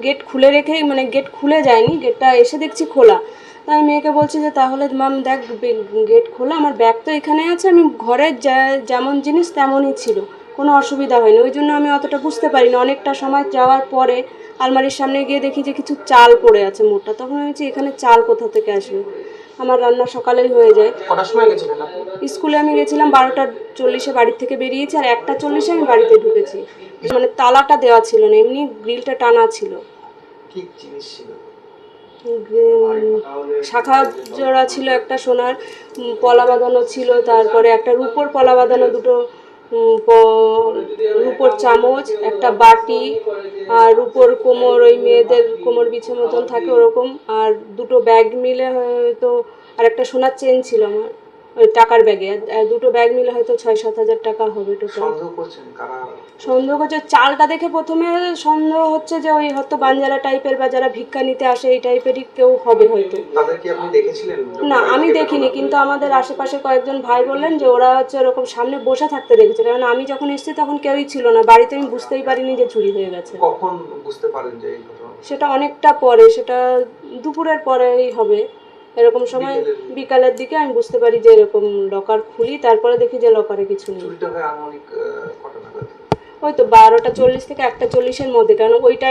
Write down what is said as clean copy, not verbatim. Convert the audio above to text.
Gate খুলে রেখেই মানে গেট খুলে যায়নি, গেটটা এসে দেখছি খোলা। তাই আমি মেয়েকে বলছি যে তাহলে মাম দেখ গেট খোলা, আমার ব্যাগ তো এখানে আছে, আমি ঘরের যেমন জিনিস তেমনই ছিল, কোনো অসুবিধা হয়নি। ওই জন্য আমি অতটা বুঝতে পারিনি। অনেকটা সময় যাওয়ার পরে আলমারির সামনে গিয়ে দেখি যে কিছু চাল পড়ে আছে মোটা। তখন ভেবেছি এখানে চাল কোথা থেকে আসবে। আমার রান্না সকালেই হয়ে যায়। কটার সময় গেছিলেন আপনি? স্কুলে আমি গেছিলাম 12:40 বাড়ির থেকে বেরিয়েছি, আর 1:40 আমি বাড়িতে ঢুকেছি। মানে তালাটা দেওয়া ছিল না, এমনি গ্রিলটা টানা ছিল। কি জিনিস ছিল? শাখা জোড়া ছিল, একটা সোনার পলা বাঁধানো ছিল, তারপরে একটা রূপোর পলা বাঁধানো, দুটো রূপোর চামচ, একটা বাটি, আর রূপোর কোমর, ওই মেয়েদের কোমর বিছে মতন থাকে ওরকম, আর দুটো ব্যাগ মিলে হয়তো, আর একটা সোনার চেন ছিল আমার ওই টাকার ব্যাগে। আর দুটো ব্যাগ মিলে হয়তো 6-7 হাজার টাকা হবে টোটাল। সন্দেহ করছেন কারা? সন্দেহ করছে, চালটা দেখে প্রথমে সন্দেহ হচ্ছে যে ওই হয়তো বাঞ্জারা টাইপের বা যারা ভিক্ষা নিতে আসে এই টাইপেরই কেউ হবে হয়তো। তাদের কি আপনি দেখেছিলেন? না, আমি দেখিনি, কিন্তু আমাদের আশেপাশে কয়েকজন ভাই বললেন যে ওরা হচ্ছে এরকম সামনে বসে থাকতে দেখেছে। কারণ আমি যখন এসেছি তখন কেউই ছিল না বাড়িতে, আমি বুঝতেই পারিনি যে চুরি হয়ে গেছে। কখন বুঝতে পারেন যে এই ঘটনা? সেটা অনেকটা পরে, সেটা দুপুরের পরেই হবে। এরকম সময় বিকালের দিকে আমি বুঝতে পারি যে এরকম লকার খুলি, তারপরে দেখি যে লকারে কিছু নেই। চুরিটা হয় আনুমানিক কটা নাগাদ? ওই তো 12:40 থেকে 1:40-এর মধ্যে, কারণ ওই টাইম